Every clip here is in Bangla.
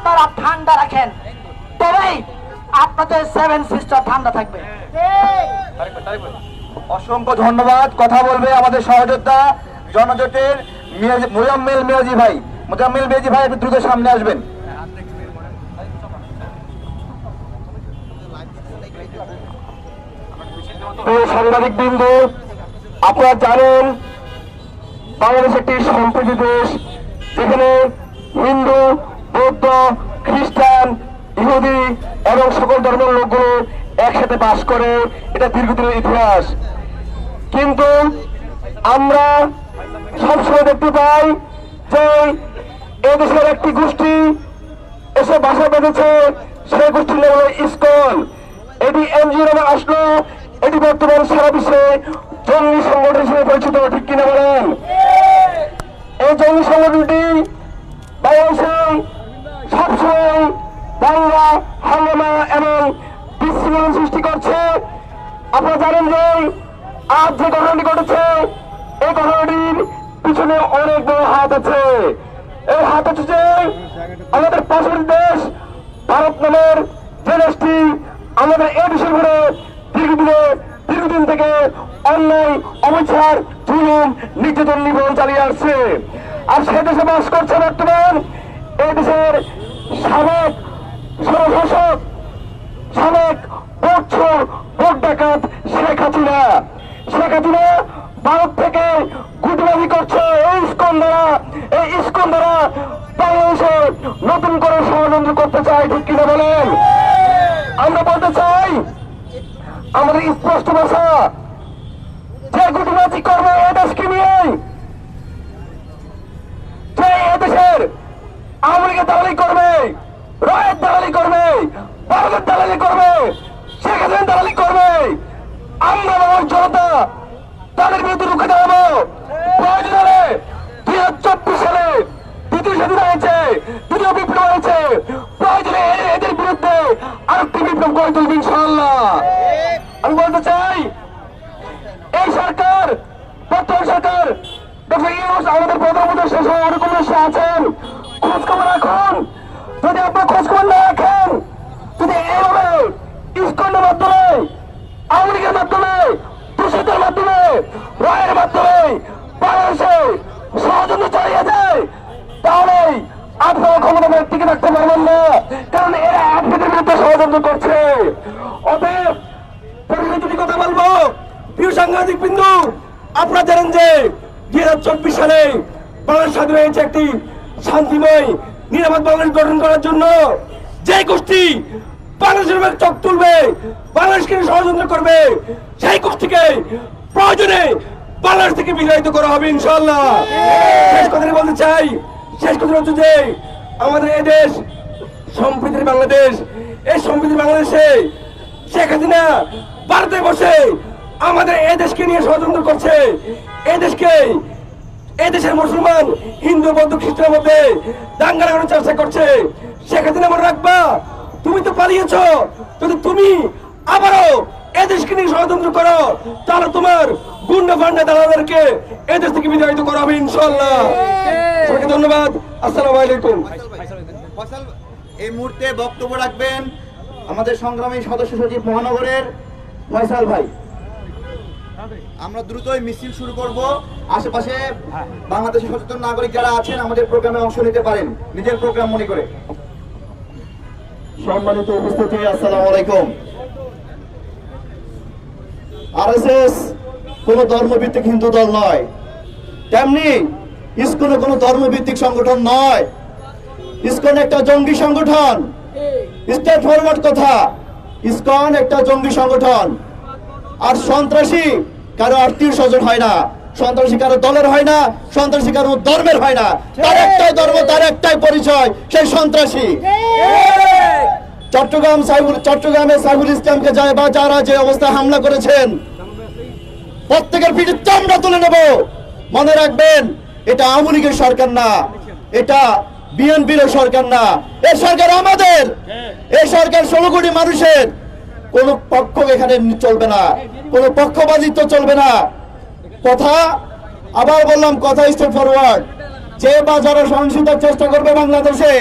আপনারা ঠান্ডা রাখেন, তবেই আপনাদের সেভেন সিস্টার ঠান্ডা থাকবে। অসংখ্য ধন্যবাদ। কথা বলবে আমাদের সহযোদ্ধা জনজোটের মোজাম্মেল মিয়াজি ভাই। মোজাম্মেল মিয়াজি ভাই একটু দ্রুত সামনে আসবেন। সাংবাদিক বিন্দু, আপনারা জানেন বাংলাদেশ একটি সম্প্রীতি দেশ, যেখানে হিন্দু, বৌদ্ধ, খ্রিস্টান, ইহুদি এবং সকল ধর্মের লোকগুলো একসাথে বাস করে। এটা দীর্ঘদিনের ইতিহাস। কিন্তু আমরা সবসময় দেখতে পাই যে এদেশের একটি গোষ্ঠী এসে বাসা বেঁধেছে, সেই গোষ্ঠীর নাম হলো ইসকন। এটি এনজিও নামে আসলো, এটি বর্তমান সারা বিশ্বে জঙ্গি সংগঠন হিসেবে পরিচিত। ঠিক কিনা বলেন? এই জঙ্গি সংগঠনটি বাংলাদেশে সবসময় দাঙ্গা, হাঙ্গামা এবং বিশৃঙ্খলা সৃষ্টি করছে। আপনারা জানেন যে আজ যে ঘটনাটি ঘটেছে, এই ঘটনাটির পিছনে অনেক বড় হাত আছে। এই হাত হচ্ছে যে আমাদের পাশের দেশ ভারত নামের যে দেশটি আমাদের এই দেশের উপরে দীর্ঘদিন থেকে অন্যায়, অবিচার, জুলুম, নির্যাতন নিপীড়ন চালিয়ে আসছে। আর সে দেশে বাস করছে বর্তমান এই দেশের সাবেক স্বৈরশাসক, সাবেক ভোট ডাকাত শেখ হাসিনা। শেখ হাসিনা ভারত থেকে গুটবাজি করছে এই ইসকন দ্বারা বাংলাদেশে নতুন করে ষড়যন্ত্র করতে চায়। ঠিক কিনা বলেন? আমরা বলতে চাই আমাদের স্পষ্ট ভাষা, যে গুটবাজি করবে এ দেশকে নিয়ে, যে এদেশের আওয়ামী লীগের দালালি করবে, রায়ের দালালি করবে, ভারতের দালালি করবে, শেখ হাসিনার দালালি করবে, আমরা বাংলার জনতা তাদের বিরুদ্ধে রুখে দাঁড়াবো। প্রয়োজনে 2024 সালে দ্বিতীয় স্বাধীন হয়েছে, দ্বিতীয় বিপ্লব হয়েছে, প্রয়োজনে এদের বিরুদ্ধে আরেকটি বিপ্লব গড়ে তুলবে ইনশাআল্লাহ। আমি বলতে চাই এই সরকার, বর্তমান সরকার ডক্টর ইউনূস আমাদের প্রধানমন্ত্রী শেষ হয়ে অনেক আছেন, খোঁজ খবর রাখুন। যদি আপনার খোঁজ খবর না রাখেন, যদি এইভাবে ইসকনের মাধ্যমে, আওয়ামী লীগের মাধ্যমে, দূষিতের মাধ্যমে, রায়ের মাধ্যমে বাংলাদেশে ষড়যন্ত্র চালিয়ে যায়, তাহলে আপনারা ক্ষমতা টিকে রাখতে পারবেন না, কারণ এরা আপনাদের বিরুদ্ধে ষড়যন্ত্র করছে। অতএব পরিস্থিতি কথা বলবো, প্রিয় সাংবাদিক বিন্দু, আপনারা জানেন যে 2024 সালে বাংলাদেশ স্বাধীন হয়েছে একটি শান্তিময় নিরাপদ বাংলাদেশ গঠন করার জন্য। যে গোষ্ঠী বাংলাদেশের উপর চোখ তুলবে, বাংলাদেশকে ষড়যন্ত্র করবে, সেই গোষ্ঠীকে প্রয়োজনে বাংলাদেশ থেকে বিতাড়িত করা হবে ইনশাআল্লাহ। শেষ কথা বলতে চাই, শেষ কথা হচ্ছে যে আমাদের এই দেশ সম্প্রীতির বাংলাদেশ। এই সম্প্রীতির বাংলাদেশে শেখ হাসিনা ভারতে বসে আমাদের এই দেশকে নিয়ে ষড়যন্ত্র করছে। এই দেশের মুসলমান, হিন্দু, বৌদ্ধ, খ্রিস্টানের মধ্যে দাঙ্গা লাগানোর চেষ্টা করছে। শেখ হাসিনা মনে রাখবা, তুমি তো পালিয়েছ, যদি তুমি আবারও এদেশকে নিয়ে ষড়যন্ত্র করো, তাহলে তোমার গুন্ডা ফান্ডা দালালদেরকে এদেশ থেকে বিতাড়িত করা হবে ইনশাআল্লাহ। সবাইকে ধন্যবাদ। আসসালামু আলাইকুম। এই মুহূর্তে বক্তব্য রাখবেন আমাদের সংগ্রামী সদস্য সচিব মহানগরের ফয়সাল ভাই। আমরা দ্রুতই মিছিল শুরু করব। আশেপাশে বাংলাদেশের সচেতন নাগরিক যারা আছেন আমাদের প্রোগ্রামে অংশ নিতে পারেন নিজের প্রোগ্রাম মনে করে। সম্মানিত উপস্থিতি, আসসালামু আলাইকুম। আরএসএস কোন ধর্মভিত্তিক হিন্দু দল নয়, তেমনি ইসকন কোন ধর্মভিত্তিক সংগঠন নয়। ইসকন একটা জঙ্গি সংগঠন, স্টেট ফরওয়ার্ড কথা। ইসকন একটা জঙ্গি সংগঠন। আর সন্ত্রাসী কারো আত্মীয় স্বজন হয় না, সন্ত্রাসী কারো দলের হয় না, সন্ত্রাসী কারো ধর্মের হয় না। তার একটাই ধর্ম, তার একটাই পরিচয়, সেই সন্ত্রাসী। চট্টগ্রামে সাইফুল ইসলামকে যারা যে অবস্থায় হামলা করেছেন, প্রত্যেকের পিঠে চামড়া তুলে নেব। মনে রাখবেন, এটা আওয়ামী লীগের সরকার না, এটা বিএনপির সরকার না, এই সরকার আমাদের। এই সরকার 16 কোটি মানুষের। কোন পক্ষ এখানে চলবে না, কোন পক্ষপাতিত্ব চলবে না। কথা আবার বললাম, কথা স্ট্রেট ফরওয়ার্ড। যে বা যারা সহিংসতার চেষ্টা করবে বাংলাদেশে,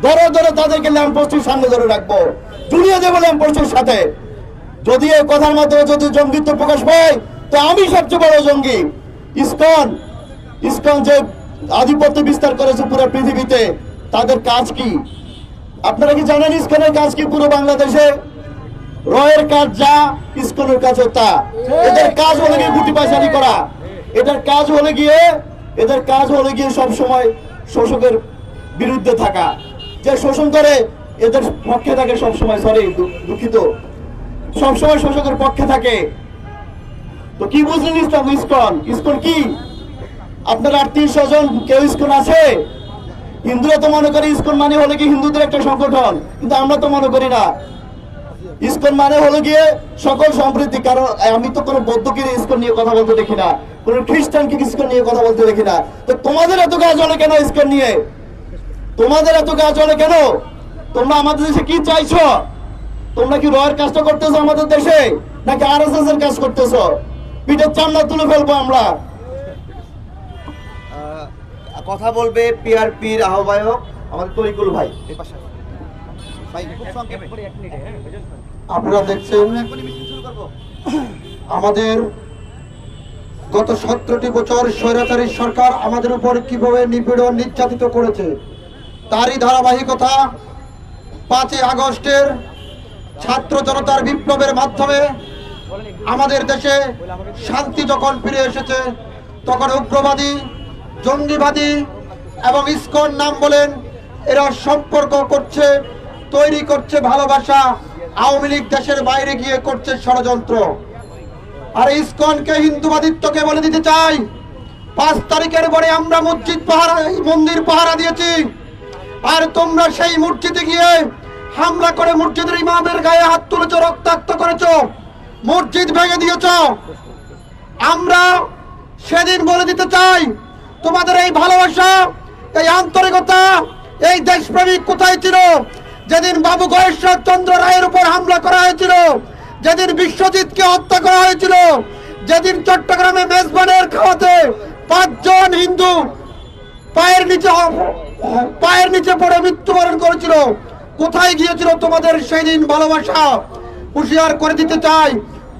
ধরে ধরে তাদেরকে ল্যাম্পপোস্টের সামনে ধরে রাখবো, ঝুলিয়ে দেবো ল্যাম্পপোস্টের সাথে। যদি এই কথার মাধ্যমে যদি জঙ্গিত্ব প্রকাশ পায়, তো আমি সবচেয়ে বড় জঙ্গি। ইসকন যে আধিপত্য বিস্তার করেছে পুরো পৃথিবীতে, তাদের কাজ কি আপনারা কি জানেন? ইসকনের কাজ কি পুরো বাংলাদেশে? রয়ের কাজ যা, ইসকনের কাজও তা। এদের কাজ হলে গিয়ে গুটি পাচারি করা, এদের কাজ হলে গিয়ে সব সময় শোষকের বিরুদ্ধে থাকা। যে শোষণ করে এদের পক্ষে থাকে সব সময়, দুঃখিত, সব সময় শোষকের পক্ষে থাকে। তো কি বুঝলেন ইসকন কি? আপনার আত্মীয় স্বজন কেউ ইসকন আছে? হিন্দুরা তো মনে করে ইসকন মানে হলো কি হিন্দুদের একটা সংগঠন, কিন্তু আমরা তো মনে করি না। ইসকন মানে হলো গিয়ে সকল সম্প্রীতি। কারণ আমি তো কোনো বৌদ্ধকে ইসকন নিয়ে কথা বলতে দেখি না, কোনো খ্রিস্টানকে ইসকন নিয়ে কথা বলতে দেখি না। তো তোমাদের এত কাজ হলো কেন ইসকন নিয়ে? তোমাদের এত কাজ হলো কেন? তোমরা আমাদের দেশে কি চাইছো? তোমরা কি রয়ের কাজটা করতেছো আমাদের দেশে, নাকি আরএসএস এর কাজ করতেছো? পিঠের চামড়া তুলে ফেলবো আমরা। কথা বলবে পিআরপির আহ্বায়ক আমাদের তরিকুল ভাই। আপনারা দেখছেন আমাদের গত 17টি বছর স্বৈরাচারী সরকার আমাদের উপর কিভাবে নিপীড়ন নির্যাতিত করেছে, তারই ধারাবাহিকতা 5ই আগস্টের ছাত্র জনতার বিপ্লবের মাধ্যমে আমাদের দেশে শান্তি যখন ফিরে এসেছে, তখন উগ্রবাদী, জঙ্গিবাদী এবং ইসকন নাম বলেন এরা সম্পর্ক করছে, তৈরি করছে ভালোবাসা। আওয়ামী লীগ দেশের বাইরে গিয়ে করছে ষড়যন্ত্র। আর ইসকনকে হিন্দুবাদিত্বকে বলে দিতে চাই, 5 তারিখের পরে আমরা মন্দির পাহারা দিয়েছি, আর তোমরা সেই মসজিদে গিয়ে হামলা করে মসজিদের ইমামের গায়ে হাত তুলেছ, রক্তাক্ত করেছ, মসজিদ ভেঙে দিয়েছ। আমরা সেদিন বলে দিতে চাই, তোমাদের এই ভালোবাসা, এই আন্তরিকতা, এই দেশপ্রেমিক কোথায় ছিল যেদিন বাবু গয়েশ্বর চন্দ্র রায়ের উপর হামলা করা হয়েছিল, যেদিন বিশ্বজিৎকে হত্যা করা হয়েছিল, যেদিন চট্টগ্রামে মেজবানের খাওয়াতে 5 জন হিন্দু পায়ের নিচে পড়ে মৃত্যুবরণ করেছিল? কোথায় গিয়েছিল তোমাদের সেই দিন ভালোবাসা? হুঁশিয়ার করে দিতে চাই,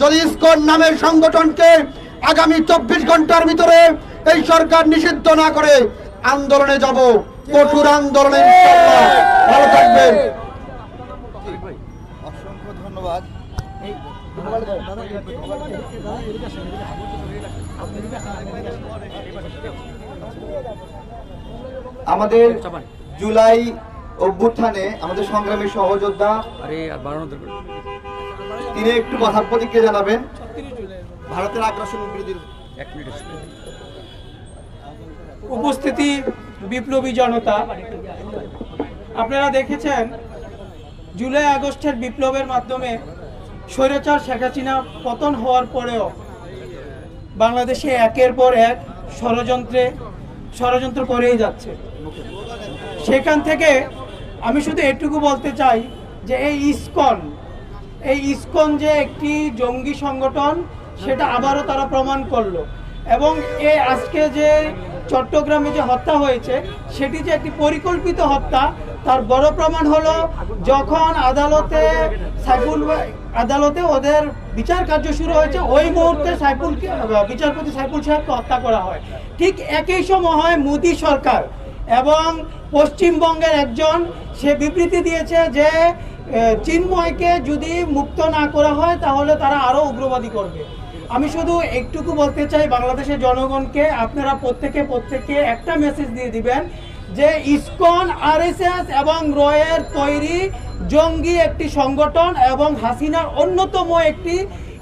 যদি ইসকন নামের সংগঠনকে আগামী 24 ঘন্টার ভিতরে এই সরকার নিষিদ্ধ না করে আন্দোলনে যাব, কঠোর আন্দোলনে। ইনশাআল্লাহ। ভালো থাকবেন। অসংখ্য ধন্যবাদ। আমাদের জুলাই অভ্যুত্থানে আমাদের সংগ্রামী সহযোদ্ধা তিনি একটু কথা প্রতিক্রিয়া জানাবেন। ভারতের আগ্রাসন বিরোধী উপস্থিতি বিপ্লবী জনতা, আপনারা দেখেছেন জুলাই আগস্টের বিপ্লবের মাধ্যমে স্বৈরাচার শেখ হাসিনা পতন হওয়ার পরেও বাংলাদেশে একের পর এক ষড়যন্ত্র করেই যাচ্ছে। সেখান থেকে আমি শুধু এটুকু বলতে চাই যে এই ইসকন যে একটি জঙ্গি সংগঠন, সেটা আবারও তারা প্রমাণ করলো। এবং এই আজকে যে চট্টগ্রামে যে হত্যা হয়েছে, সেটি যে একটি পরিকল্পিত হত্যা, তার বড় প্রমাণ হলো যখন আদালতে ওদের বিচার কার্য শুরু হয়েছে, ওই মুহূর্তে বিচারপতি সাইফুল সাহেবকে হত্যা করা হয়। ঠিক একই সময় হয় মোদী সরকার এবং পশ্চিমবঙ্গের একজন সে বিবৃতি দিয়েছে যে চিন্ময়কে যদি মুক্ত না করা হয় তাহলে তারা আরো উগ্রবাদী করবে। আমি শুধু একটুকু বলতে চাই বাংলাদেশের জনগণকে, আপনারা প্রত্যেকে একটা মেসেজ দিয়ে দিবেন যে ইসকন আরএসএস এবং রয়ের তৈরি জঙ্গি একটি সংগঠন এবং হাসিনার অন্যতম একটি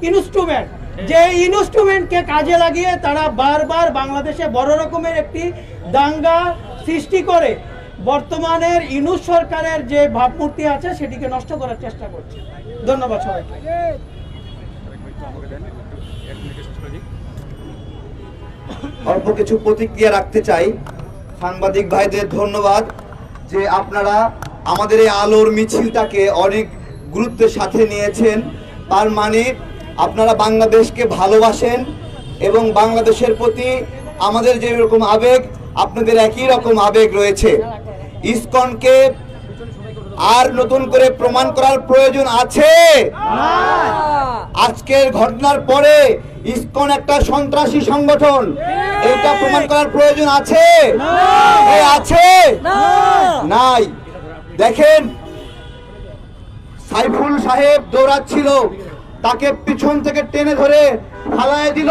ইনস্ট্রুমেন্ট, যে ইনস্ট্রুমেন্টকে কাজে লাগিয়ে তারা বারবার বাংলাদেশে বড় রকমের একটি দাঙ্গা সৃষ্টি করে বর্তমানের ইউনূস সরকারের যে ভাবমূর্তি আছে সেটিকে নষ্ট করার চেষ্টা করছে। ধন্যবাদ সবাইকে। অল্প কিছু প্রতিক্রিয়া রাখতে চাই। সাংবাদিক ভাইদের ধন্যবাদ যে আপনারা আমাদের এই আলোর মিছিলটাকে অনেক গুরুত্বের সাথে নিয়েছেন। তার মানে আপনারা বাংলাদেশকে ভালোবাসেন এবং বাংলাদেশের প্রতি আমাদের যে রকম আবেগ, আপনাদের একই রকম আবেগ রয়েছে। ইসকনকে আর নতুন করে প্রমাণ করার প্রয়োজন আছে? আজকের ঘটনার পরে ইসকন একটা সন্ত্রাসী সংগঠন, এটা প্রমাণ করার প্রয়োজন আছে? আছে? নাই। দেখেন, সাইফুল সাহেব দৌড়াচ্ছিল, তাকে পিছন থেকে টেনে ধরে ফালায় দিল,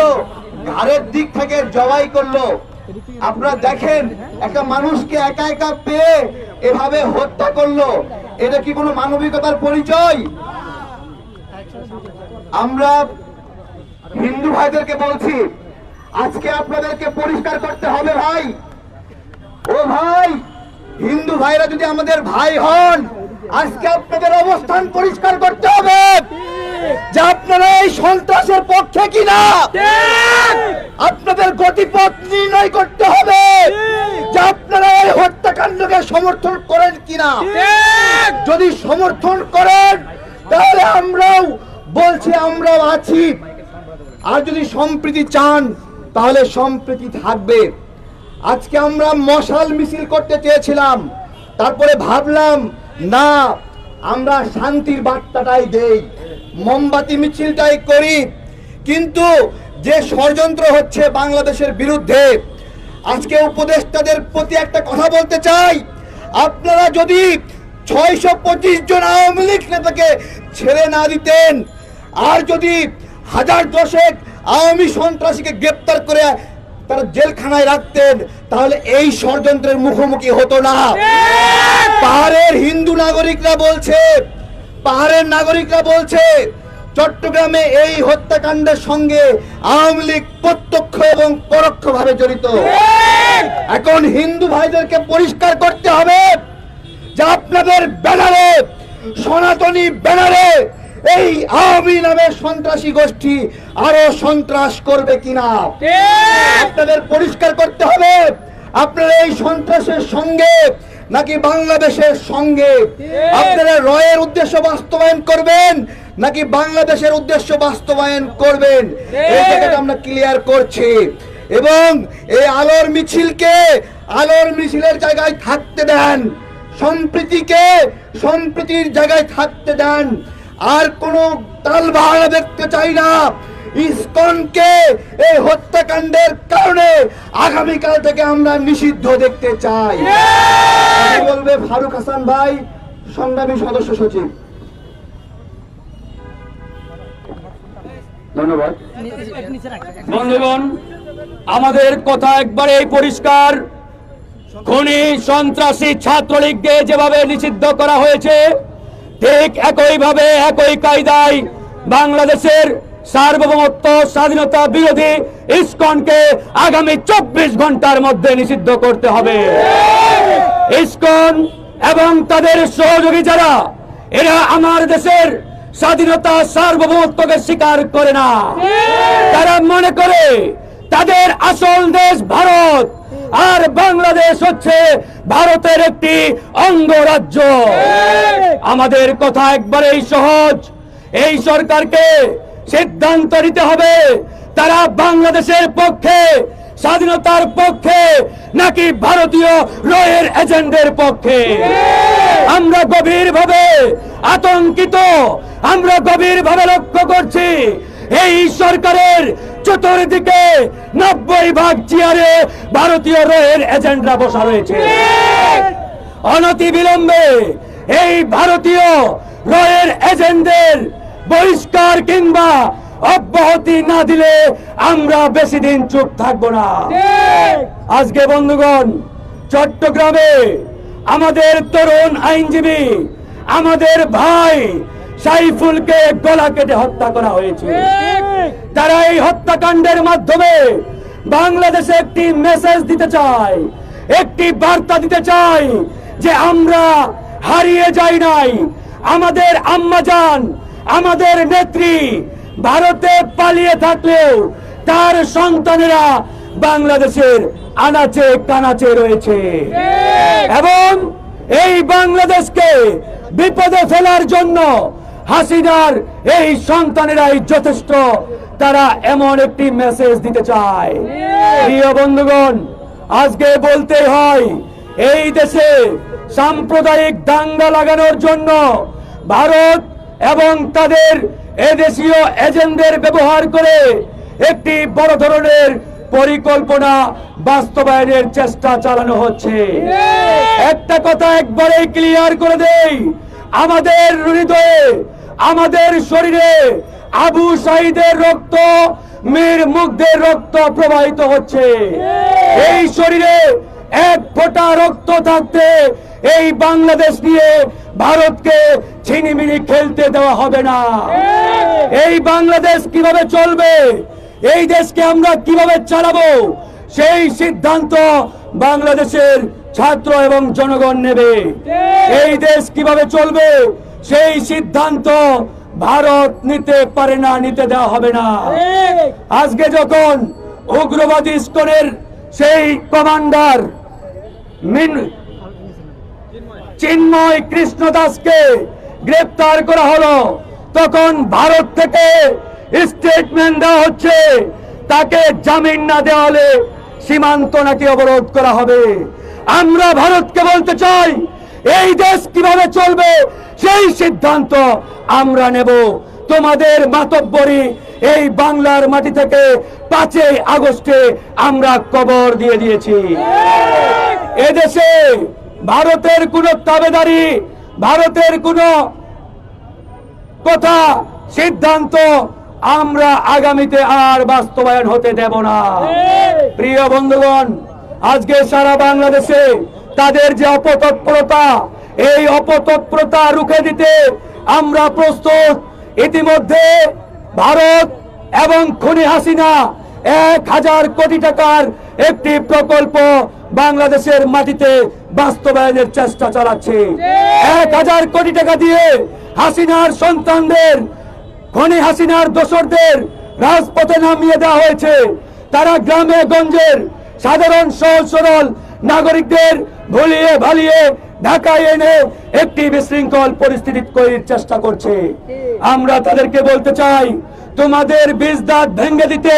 ঘাড়ের দিক থেকে জবাই করলো। আপনারা দেখেন, একটা মানুষকে একা একা পেয়ে এভাবে হত্যা করলো, এটা কি কোনো মানবিকতার পরিচয়? আমরা হিন্দু ভাইদেরকে বলছি, আজকে আপনাদেরকে পরিষ্কার করতে হবে ভাই। ও ভাই, হিন্দু ভাইরা যদি আমাদের ভাই হন, আজকে আপনাদের অবস্থান পরিষ্কার করতে হবে যে আপনারা এই সন্ত্রাসের পক্ষে কিনা। আপনাদের গতিপথ নির্ণয় করতে হবে যে আপনারা এই হত্যাকাণ্ডকে সমর্থন করেন কিনা। যদি সমর্থন করেন তাহলে আমরাও বলছি, আমরাও আছি। আর যদি সম্প্রীতি চান তাহলে সম্প্রীতি থাকবে। আজকে আমরা মশাল মিছিল করতে চেয়েছিলাম, তারপরে ভাবলাম না, আমরা শান্তির বার্তাটাই দেই, মোমবাতি মিছিলটাই করি। কিন্তু যে ষড়যন্ত্র হচ্ছে বাংলাদেশের বিরুদ্ধে, আজকে উপদেষ্টাদের প্রতি একটা কথা বলতে চাই, আপনারা যদি 625 জন আওয়ামী লীগ নেতাকে ছেড়ে না দিতেন, আর যদি 1000 আওয়ামী সন্ত্রাসীকে গ্রেপ্তার করে তারা জেলখানায় রাখতেন, তাহলে এই ষড়যন্ত্রের মুখোমুখি হতো না। পাহাড়ের হিন্দু নাগরিকরা বলছে, পাহাড়ের নাগরিকরা বলছে, চট্টগ্রামে এই হত্যাকাণ্ডের সঙ্গে আওয়ামী লীগ প্রত্যক্ষ এবং পরোক্ষভাবে জড়িত। এখন হিন্দু ভাইদেরকে পরিষ্কার করতে হবে যে আপনাদের ব্যানারে, সনাতনী ব্যানারে এই আওয়ামী নামের সন্ত্রাসী গোষ্ঠী আরো সন্ত্রাস করবে কিনা। আপনাদের পরিষ্কার করতে হবে আপনারা এই সন্ত্রাসের সঙ্গে নাকি বাংলাদেশের সঙ্গে। আপনারা রয়ের উদ্দেশ্য বাস্তবায়ন করবেন নাকি বাংলাদেশের উদ্দেশ্য বাস্তবায়ন করবেন, এই জায়গাটা আমরা ক্লিয়ার করছি। এবং এই আলোর মিছিলকে আলোর মিছিলের জায়গায় থাকতে দেন, সম্প্রীতিকে সম্প্রীতির জায়গায় থাকতে দেন। আর কোন তালবাহানা দেখতে চাই না। ইসকনকে এই হত্যাকাণ্ডের কারণে আগামীকাল থেকে আমরা নিষিদ্ধ দেখতে চাই। বলবে ফারুক হাসান ভাই, সংগ্রামী সদস্য সচিব। ধন্যবাদ। বন্ধুগণ, আমাদের কথা একবারে পরিষ্কার, খুনি সন্ত্রাসী ছাত্রলীগকে যেভাবে নিষিদ্ধ করা হয়েছে, ঠিক একইভাবে একই কায়দায় বাংলাদেশের সার্বভৌমত্ব স্বাধীনতা বিরোধী ইসকনকে আগামী 24 ঘন্টার মধ্যে নিষিদ্ধ করতে হবে। ইসকন এবং তাদের সহযোগী যারা, এরা আমার দেশের স্বাধীনতা সার্বভৌমত্বকে স্বীকার করে না। তারা মনে করে তাদের আসল দেশ ভারত, আর বাংলাদেশ হচ্ছে ভারতের একটি অঙ্গরাজ্য। আমাদের কথা একবারেই সহজ, এই সরকারকে সিদ্ধান্ত নিতে হবে তারা বাংলাদেশের পক্ষে, স্বাধীনতার পক্ষে নাকি ভারতীয় রয়ের এজেন্ডের পক্ষে। আমরা গভীরভাবে আতঙ্কিত, আমরা গভীরভাবে লক্ষ্য করছি এই সরকারের চতুর্দিকে 90% চেয়ারে ভারতীয় রয়ের এজেন্ডা বসা রয়েছে। অনতিবিলম্বে এই ভারতীয় রয়ের এজেন্ডার বহিষ্কার কিংবা অব্যাহতি না দিলে আমরা বেশি দিন চুপ থাকবো না। আজকে বন্ধুগণ, চট্টগ্রামে আমাদের তরুণ আইনজীবী, আমাদের ভাই সাইফুলকে গলা কেটে হত্যা করা হয়েছে। তারা এই হত্যাকাণ্ডের মাধ্যমে বাংলাদেশে একটি মেসেজ দিতে চায়, একটি বার্তা দিতে চায় যে আমরা হারিয়ে যাই নাই। আমাদের আম্মাজান, আমাদের নেত্রী ভারতে পালিয়ে থাকলেও তার সন্তানেরা বাংলাদেশের আনাচে কানাচে রয়েছে, এবং এই বাংলাদেশকে বিপদে ফেলার জন্য হাসিনার এই সন্তানেরাই যথেষ্ট। তারা এমন একটি মেসেজ দিতে চায়। প্রিয় বন্ধুগণ, আজকে বলতে হয় এই দেশে সাম্প্রদায়িক দাঙ্গা লাগানোর জন্য ভারত এবং তাদের এদেশীয় এজেন্টদের ব্যবহার করে একটি বড় ধরনের পরিকল্পনা বাস্তবায়নের চেষ্টা চালানো হচ্ছে। একটা কথা একবারেই ক্লিয়ার করে দেই, আমাদের হৃদয়ে, আমাদের শরীরে আবু সাঈদের রক্ত, মীর মুগ্ধের রক্ত প্রবাহিত হচ্ছে। এই শরীরে এক ফোঁটা রক্ত থাকতে এই বাংলাদেশ নিয়ে ভারতকে ছিনিমিনি খেলতে দেওয়া হবে না। এই বাংলাদেশ কিভাবে চলবে, এই দেশকে আমরা কিভাবে চালাবো, সেই সিদ্ধান্ত বাংলাদেশের ছাত্র এবং জনগণ নেবে। এই দেশ কিভাবে চলবে সেই সিদ্ধান্ত ভারত নিতে পারে না, নিতে দেওয়া হবে না। আজকে যখন উগ্রবাদী ইস্কনের সেই কমান্ডার চিন্ময় কৃষ্ণ দাসকে গ্রেপ্তার করা হলো, তখন ভারত থেকে স্টেটমেন্ট দেওয়া হচ্ছে তাকে জামিন না দেওয়া হলে সীমান্ত নাকি অবরোধ করা হবে। আমরা ভারতকে বলতে চাই, এই দেশ কিভাবে চলবে সেই সিদ্ধান্ত আমরা নেব। তোমাদের মাতব্বরি এই বাংলার মাটি থেকে 5 আগস্টে আমরা কবর দিয়ে দিয়েছি। এদেশে ভারতের কোনো তাবেদারি, ভারতের কোনো কথা, সিদ্ধান্ত আমরা আগামীতে আর বাস্তবায়ন হতে দেব না। প্রিয় বন্ধুগণ, আজকে সারা বাংলাদেশে তাদের যে অপতৎপরতা, এই অপতৎপরতা রুখে দিতে আমরা প্রস্তুত। ইতিমধ্যে ভারত এবং খুনি হাসিনা 1000 কোটি টাকার একটি প্রকল্প বাংলাদেশের মাটিতে বাস্তবায়নের চেষ্টা চালাচ্ছে। 1000 কোটি টাকা দিয়ে হাসিনার সন্তানদের, খুনি হাসিনার দোসরদের রাজপথে নামিয়ে দেওয়া হয়েছে। তারা গ্রামে গঞ্জের সাধারণ সহজ সরল নাগরিকদের ভুলিয়ে ভালিয়ে ঢাকায় এনে একটি বিশৃঙ্খল পরিস্থিতি তৈরির চেষ্টা করছে। আমরা তাদেরকে বলতে চাই, তোমাদের বীজ দাঁত ভেঙে দিতে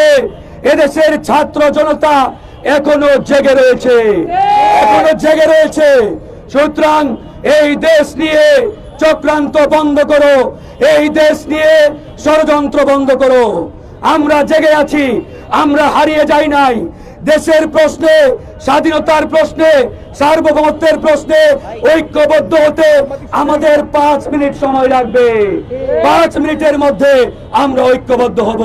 এদেশের ছাত্র জনতা এখনো জেগে রয়েছে, এখনো জেগে রয়েছে। সুতরাং এই দেশ নিয়ে চক্রান্ত বন্ধ করো, এই দেশ নিয়ে ষড়যন্ত্র বন্ধ করো। আমরা জেগে আছি, আমরা হারিয়ে যাই নাই। দেশের প্রশ্নে, স্বাধীনতার প্রশ্নে, সার্বভৌমত্বের প্রশ্নে ঐক্যবদ্ধ হতে আমাদের 5 মিনিট সময় লাগবে। 5 মিনিটের মধ্যে আমরা ঐক্যবদ্ধ হব।